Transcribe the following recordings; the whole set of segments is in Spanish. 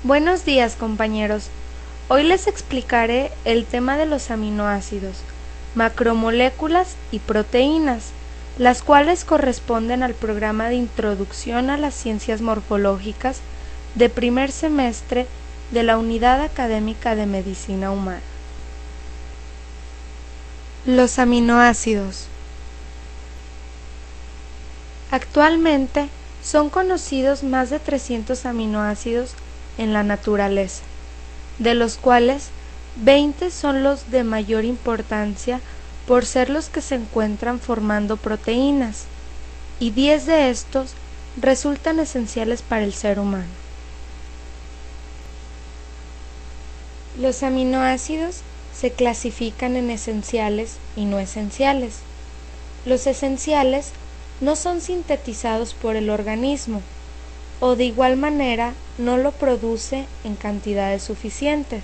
Buenos días, compañeros. Hoy les explicaré el tema de los aminoácidos, macromoléculas y proteínas, las cuales corresponden al programa de Introducción a las Ciencias Morfológicas de primer semestre de la Unidad Académica de Medicina Humana. Los aminoácidos. Actualmente son conocidos más de 300 aminoácidos en la naturaleza, de los cuales 20 son los de mayor importancia por ser los que se encuentran formando proteínas, y 10 de estos resultan esenciales para el ser humano. Los aminoácidos se clasifican en esenciales y no esenciales. Los esenciales no son sintetizados por el organismo, o de igual manera no lo produce en cantidades suficientes.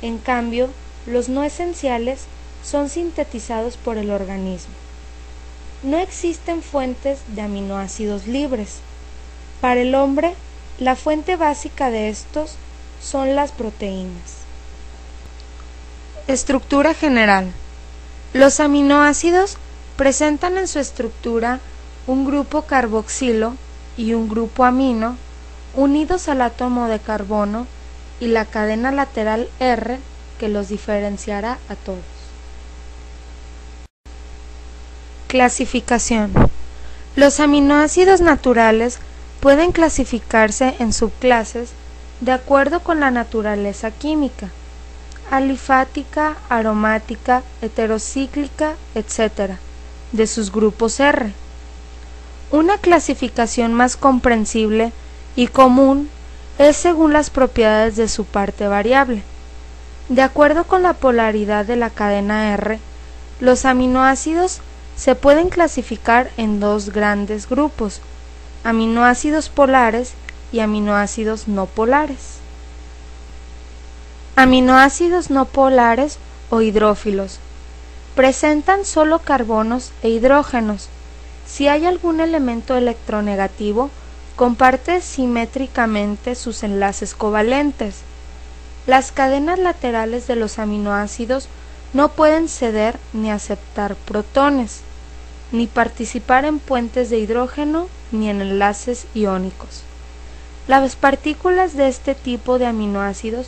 En cambio, los no esenciales son sintetizados por el organismo. No existen fuentes de aminoácidos libres. Para el hombre, la fuente básica de estos son las proteínas. Estructura general. Los aminoácidos presentan en su estructura un grupo carboxilo y un grupo amino unidos al átomo de carbono y la cadena lateral R que los diferenciará a todos. Clasificación. Los aminoácidos naturales pueden clasificarse en subclases de acuerdo con la naturaleza química, alifática, aromática, heterocíclica, etc., de sus grupos R. Una clasificación más comprensible y común es según las propiedades de su parte variable. De acuerdo con la polaridad de la cadena R, los aminoácidos se pueden clasificar en dos grandes grupos: aminoácidos polares y aminoácidos no polares. Aminoácidos no polares o hidrófilos presentan solo carbonos e hidrógenos. Si hay algún elemento electronegativo, comparte simétricamente sus enlaces covalentes. Las cadenas laterales de los aminoácidos no pueden ceder ni aceptar protones, ni participar en puentes de hidrógeno ni en enlaces iónicos. Las partículas de este tipo de aminoácidos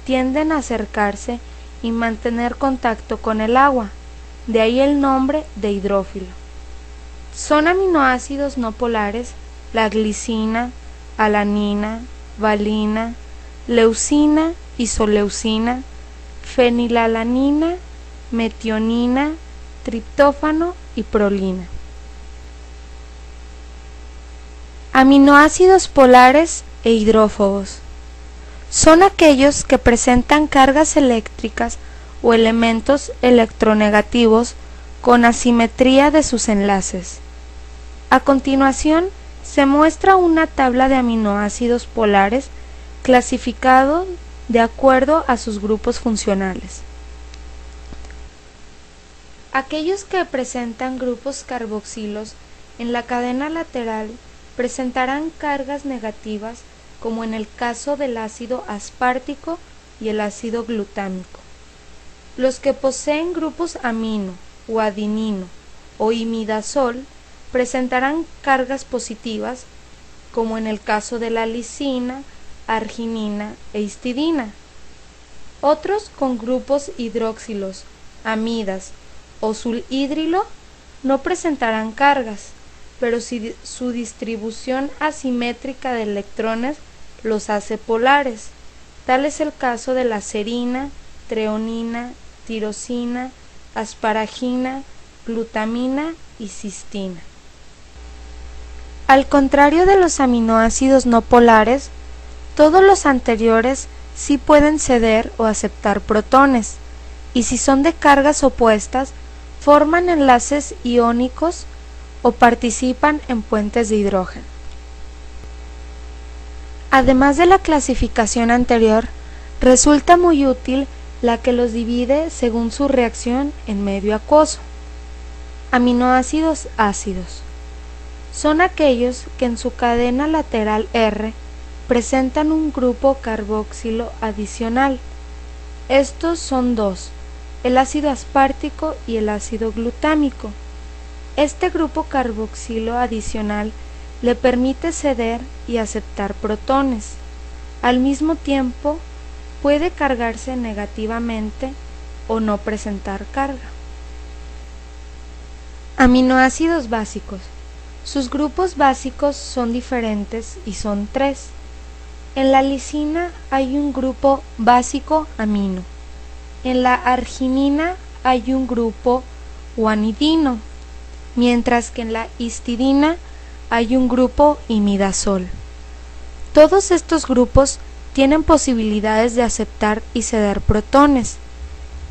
tienden a acercarse y mantener contacto con el agua, de ahí el nombre de hidrófilo. Son aminoácidos no polares la glicina, alanina, valina, leucina, isoleucina, fenilalanina, metionina, triptófano y prolina. Aminoácidos polares e hidrófobos. Son aquellos que presentan cargas eléctricas o elementos electronegativos con asimetría de sus enlaces. A continuación, se muestra una tabla de aminoácidos polares clasificados de acuerdo a sus grupos funcionales. Aquellos que presentan grupos carboxilos en la cadena lateral presentarán cargas negativas, como en el caso del ácido aspartico y el ácido glutámico. Los que poseen grupos amino o adenino o imidazol presentarán cargas positivas, como en el caso de la lisina, arginina e histidina. Otros con grupos hidroxilos, amidas o sulhídrilo no presentarán cargas, pero si su distribución asimétrica de electrones los hace polares. Tal es el caso de la serina, treonina, tirosina, asparagina, glutamina y cistina. Al contrario de los aminoácidos no polares, todos los anteriores sí pueden ceder o aceptar protones, y si son de cargas opuestas, forman enlaces iónicos o participan en puentes de hidrógeno. Además de la clasificación anterior, resulta muy útil la que los divide según su reacción en medio acuoso. Aminoácidos ácidos. Son aquellos que en su cadena lateral R presentan un grupo carboxilo adicional. Estos son dos, el ácido aspartico y el ácido glutámico. Este grupo carboxilo adicional le permite ceder y aceptar protones. Al mismo tiempo, puede cargarse negativamente o no presentar carga. Aminoácidos básicos. Sus grupos básicos son diferentes y son tres. En la lisina hay un grupo básico amino. En la arginina hay un grupo guanidino, mientras que en la histidina hay un grupo imidazol. Todos estos grupos tienen posibilidades de aceptar y ceder protones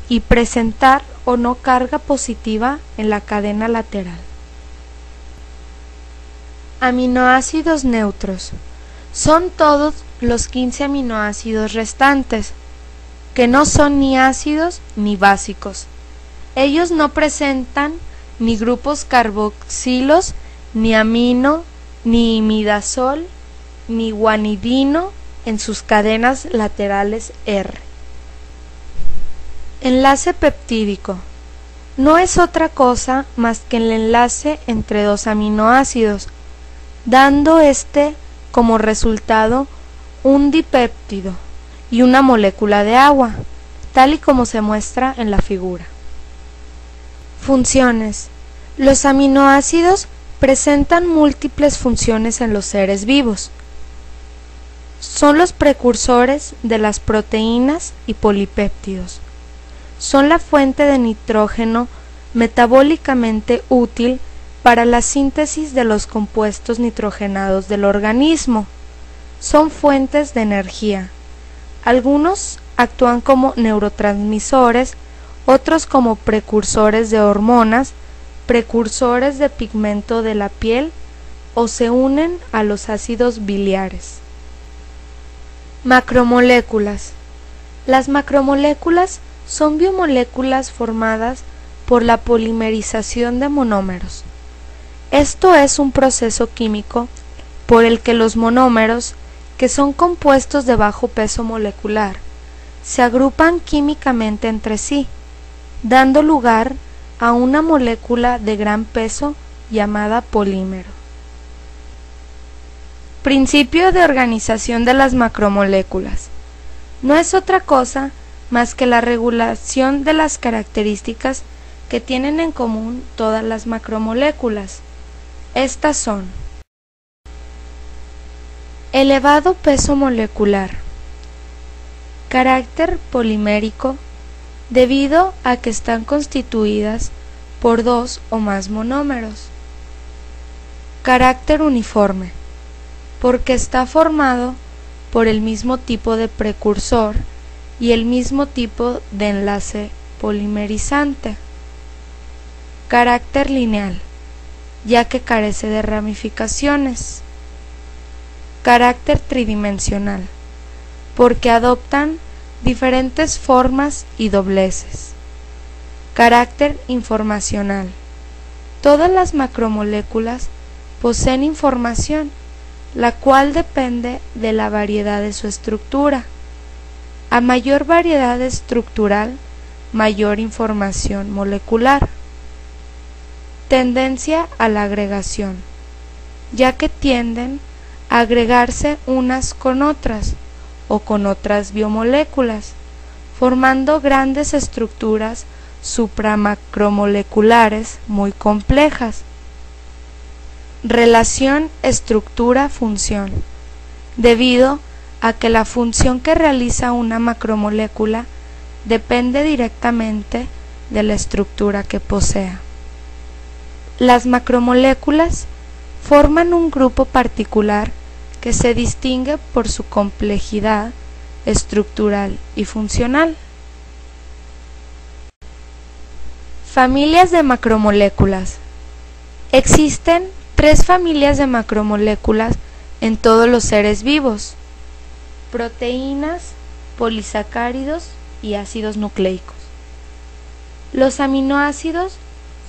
y presentar o no carga positiva en la cadena lateral. Aminoácidos neutros. Son todos los 15 aminoácidos restantes, que no son ni ácidos ni básicos. Ellos no presentan ni grupos carboxilos, ni amino, ni imidazol, ni guanidino en sus cadenas laterales R. Enlace peptídico. No es otra cosa más que el enlace entre dos aminoácidos, dando como resultado un dipéptido y una molécula de agua, tal y como se muestra en la figura. Funciones. Los aminoácidos presentan múltiples funciones en los seres vivos. Son los precursores de las proteínas y polipéptidos. Son la fuente de nitrógeno metabólicamente útil para la síntesis de los compuestos nitrogenados del organismo. Son fuentes de energía. Algunos actúan como neurotransmisores, otros como precursores de hormonas, precursores de pigmento de la piel o se unen a los ácidos biliares. Macromoléculas. Las macromoléculas son biomoléculas formadas por la polimerización de monómeros. Esto es un proceso químico por el que los monómeros, que son compuestos de bajo peso molecular, se agrupan químicamente entre sí, dando lugar a una molécula de gran peso llamada polímero. Principio de organización de las macromoléculas. No es otra cosa más que la regulación de las características que tienen en común todas las macromoléculas. Estas son: elevado peso molecular, carácter polimérico, debido a que están constituidas por dos o más monómeros, carácter uniforme, porque está formado por el mismo tipo de precursor y el mismo tipo de enlace polimerizante, carácter lineal, ya que carece de ramificaciones, carácter tridimensional, porque adoptan diferentes formas y dobleces, carácter informacional. Todas las macromoléculas poseen información, la cual depende de la variedad de su estructura. A mayor variedad estructural, mayor información molecular. Tendencia a la agregación, ya que tienden a agregarse unas con otras o con otras biomoléculas, formando grandes estructuras supramacromoleculares muy complejas. Relación estructura-función, debido a que la función que realiza una macromolécula depende directamente de la estructura que posea. Las macromoléculas forman un grupo particular que se distingue por su complejidad estructural y funcional. Familias de macromoléculas. Existen 3 familias de macromoléculas en todos los seres vivos: proteínas, polisacáridos y ácidos nucleicos. Los aminoácidos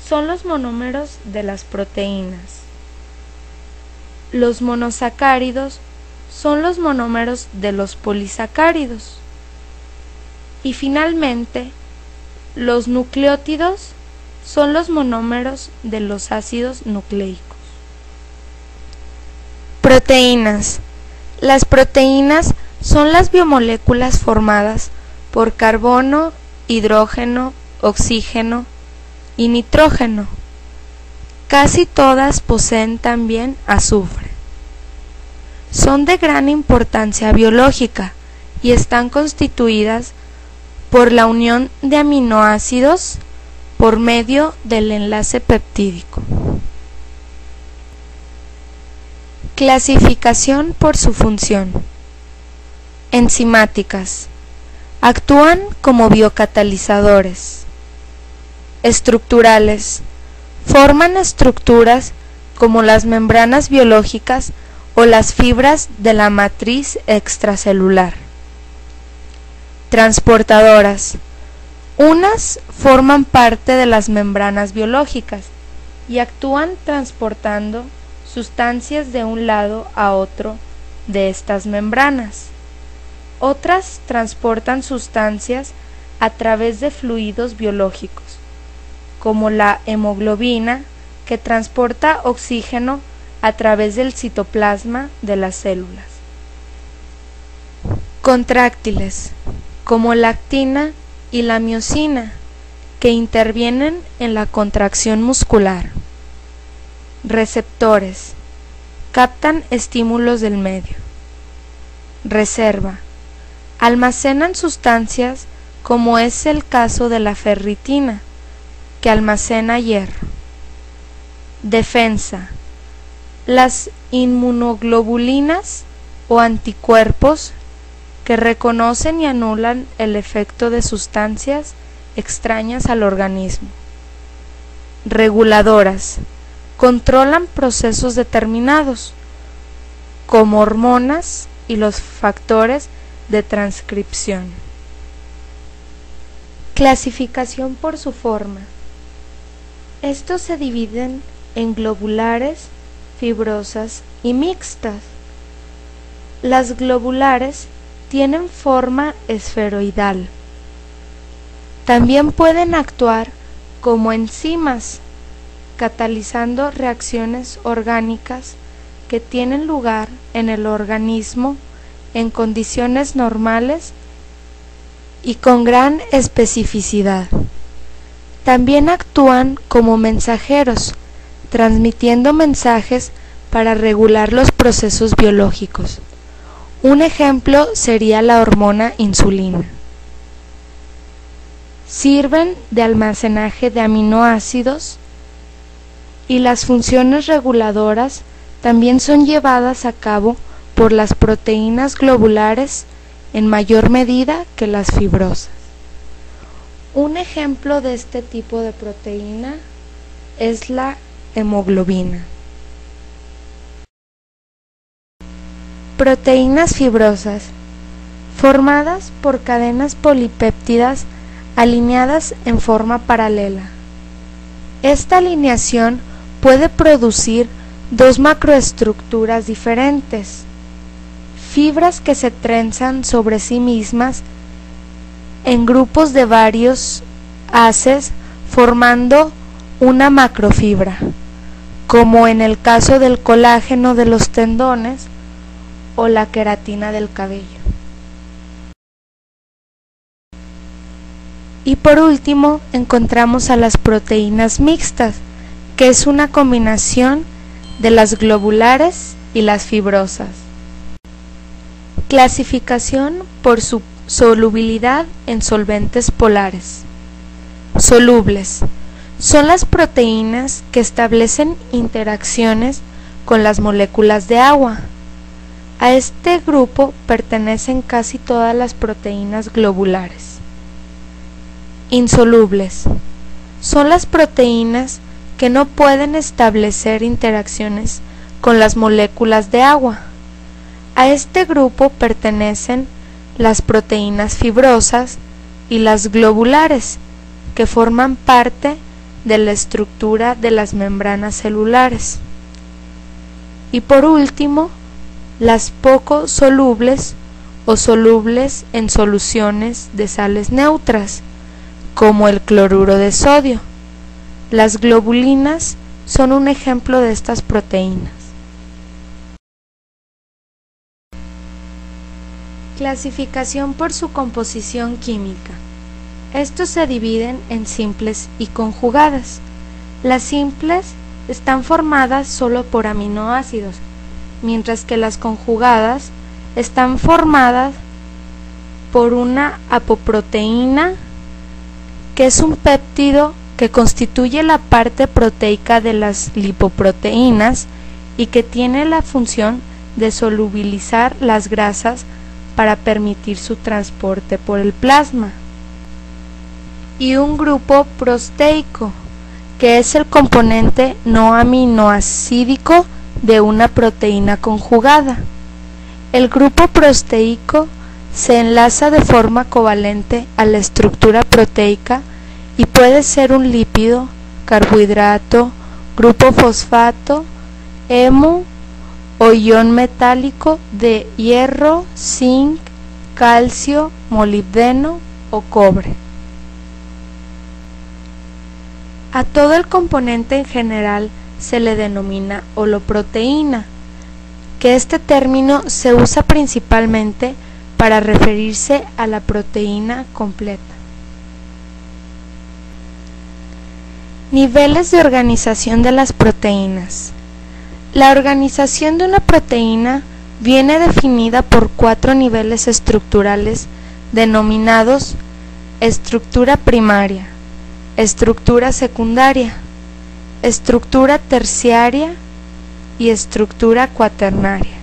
son los monómeros de las proteínas. Los monosacáridos son los monómeros de los polisacáridos. Y finalmente, los nucleótidos son los monómeros de los ácidos nucleicos. Proteínas. Las proteínas son las biomoléculas formadas por carbono, hidrógeno, oxígeno y nitrógeno. Casi todas poseen también azufre. Son de gran importancia biológica y están constituidas por la unión de aminoácidos por medio del enlace peptídico. Clasificación por su función. Enzimáticas. Actúan como biocatalizadores. Estructurales. Forman estructuras como las membranas biológicas o las fibras de la matriz extracelular. Transportadoras. Unas forman parte de las membranas biológicas y actúan transportando sustancias de un lado a otro de estas membranas. Otras transportan sustancias a través de fluidos biológicos, como la hemoglobina, que transporta oxígeno a través del citoplasma de las células. Contráctiles, como la actina y la miosina, que intervienen en la contracción muscular. Receptores, captan estímulos del medio. Reserva, almacenan sustancias como es el caso de la ferritina, que almacena hierro. Defensa, las inmunoglobulinas o anticuerpos que reconocen y anulan el efecto de sustancias extrañas al organismo. Reguladoras, controlan procesos determinados, como hormonas y los factores de transcripción. Clasificación por su forma. Estos se dividen en globulares, fibrosas y mixtas. Las globulares tienen forma esferoidal. También pueden actuar como enzimas, catalizando reacciones orgánicas que tienen lugar en el organismo en condiciones normales y con gran especificidad. También actúan como mensajeros, transmitiendo mensajes para regular los procesos biológicos. Un ejemplo sería la hormona insulina. Sirven de almacenaje de aminoácidos y las funciones reguladoras también son llevadas a cabo por las proteínas globulares en mayor medida que las fibrosas. Un ejemplo de este tipo de proteína es la hemoglobina. Proteínas fibrosas, formadas por cadenas polipéptidas alineadas en forma paralela. Esta alineación puede producir dos macroestructuras diferentes, fibras que se trenzan sobre sí mismas en grupos de varios haces formando una macrofibra, como en el caso del colágeno de los tendones o la queratina del cabello. Y por último encontramos a las proteínas mixtas, que es una combinación de las globulares y las fibrosas. Clasificación por su solubilidad en solventes polares. Solubles. Son las proteínas que establecen interacciones con las moléculas de agua. A este grupo pertenecen casi todas las proteínas globulares. Insolubles. Son las proteínas que no pueden establecer interacciones con las moléculas de agua. A este grupo pertenecen las proteínas fibrosas y las globulares, que forman parte de la estructura de las membranas celulares. Y por último, las poco solubles o solubles en soluciones de sales neutras, como el cloruro de sodio. Las globulinas son un ejemplo de estas proteínas. Clasificación por su composición química. Estos se dividen en simples y conjugadas. Las simples están formadas solo por aminoácidos, mientras que las conjugadas están formadas por una apoproteína, que es un péptido que constituye la parte proteica de las lipoproteínas y que tiene la función de solubilizar las grasas para permitir su transporte por el plasma. Y un grupo proteico, que es el componente no aminoácidico de una proteína conjugada. El grupo proteico se enlaza de forma covalente a la estructura proteica y puede ser un lípido, carbohidrato, grupo fosfato, hemo o ion metálico de hierro, zinc, calcio, molibdeno o cobre. A todo el componente en general se le denomina holoproteína, que este término se usa principalmente para referirse a la proteína completa. Niveles de organización de las proteínas. La organización de una proteína viene definida por 4 niveles estructurales denominados estructura primaria, estructura secundaria, estructura terciaria y estructura cuaternaria.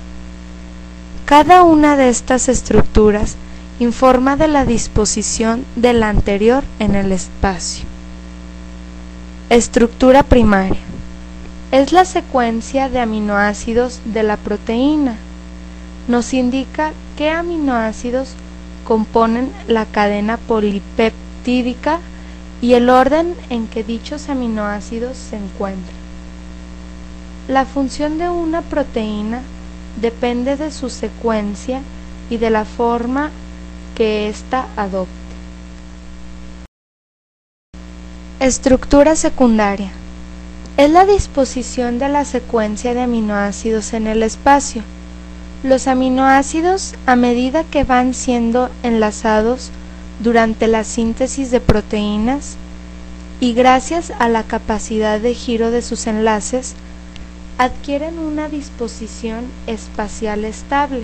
Cada una de estas estructuras informa de la disposición de la anterior en el espacio. Estructura primaria. Es la secuencia de aminoácidos de la proteína. Nos indica qué aminoácidos componen la cadena polipeptídica y el orden en que dichos aminoácidos se encuentran. La función de una proteína depende de su secuencia y de la forma que ésta adopte. Estructura secundaria. Es la disposición de la secuencia de aminoácidos en el espacio. Los aminoácidos, a medida que van siendo enlazados durante la síntesis de proteínas y gracias a la capacidad de giro de sus enlaces, adquieren una disposición espacial estable.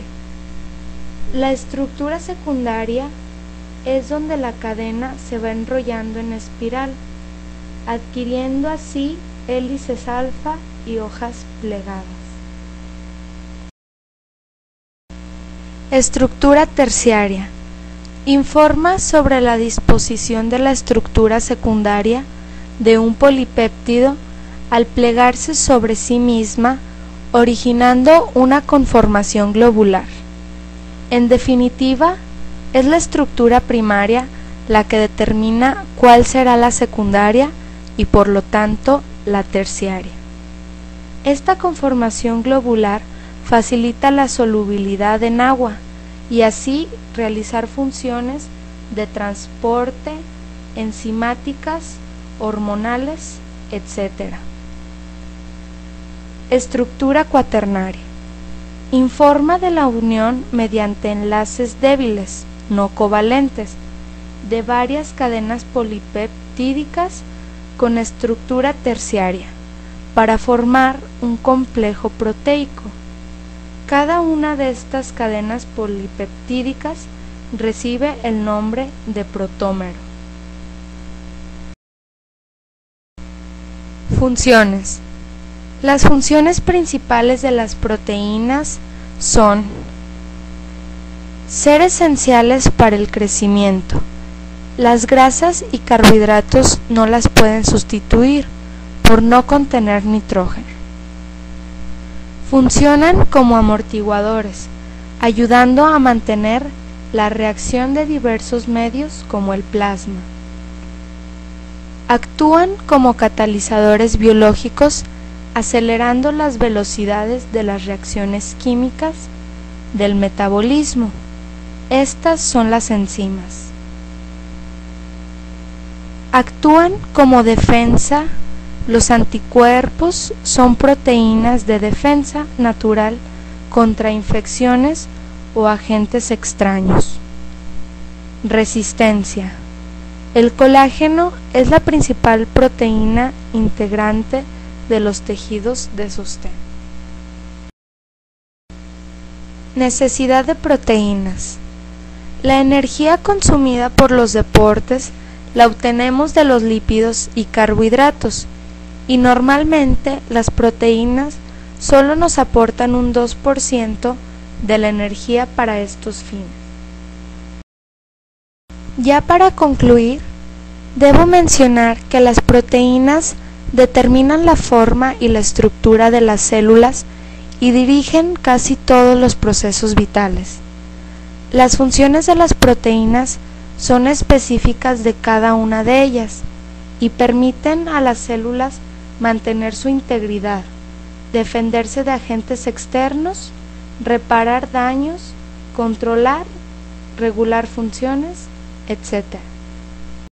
La estructura secundaria es donde la cadena se va enrollando en espiral, adquiriendo así hélices alfa y hojas plegadas. Estructura terciaria. Informa sobre la disposición de la estructura secundaria de un polipéptido al plegarse sobre sí misma, originando una conformación globular. En definitiva, es la estructura primaria la que determina cuál será la secundaria y por lo tanto la terciaria. Esta conformación globular facilita la solubilidad en agua y así realizar funciones de transporte, enzimáticas, hormonales, etc. Estructura cuaternaria. Informa de la unión mediante enlaces débiles, no covalentes, de varias cadenas polipeptídicas con estructura terciaria, para formar un complejo proteico. Cada una de estas cadenas polipeptídicas recibe el nombre de protómero. Funciones. Las funciones principales de las proteínas son ser esenciales para el crecimiento. Las grasas y carbohidratos no las pueden sustituir por no contener nitrógeno. Funcionan como amortiguadores, ayudando a mantener la reacción de diversos medios como el plasma. Actúan como catalizadores biológicos, acelerando las velocidades de las reacciones químicas del metabolismo. Estas son las enzimas. Actúan como defensa. Los anticuerpos son proteínas de defensa natural contra infecciones o agentes extraños. Resistencia. El colágeno es la principal proteína integrante de los tejidos de sostén. Necesidad de proteínas. La energía consumida por los deportes la obtenemos de los lípidos y carbohidratos, y normalmente las proteínas solo nos aportan un 2% de la energía para estos fines. Ya para concluir, debo mencionar que las proteínas determinan la forma y la estructura de las células y dirigen casi todos los procesos vitales. Las funciones de las proteínas son específicas de cada una de ellas y permiten a las células mantener su integridad, defenderse de agentes externos, reparar daños, controlar, regular funciones, etc.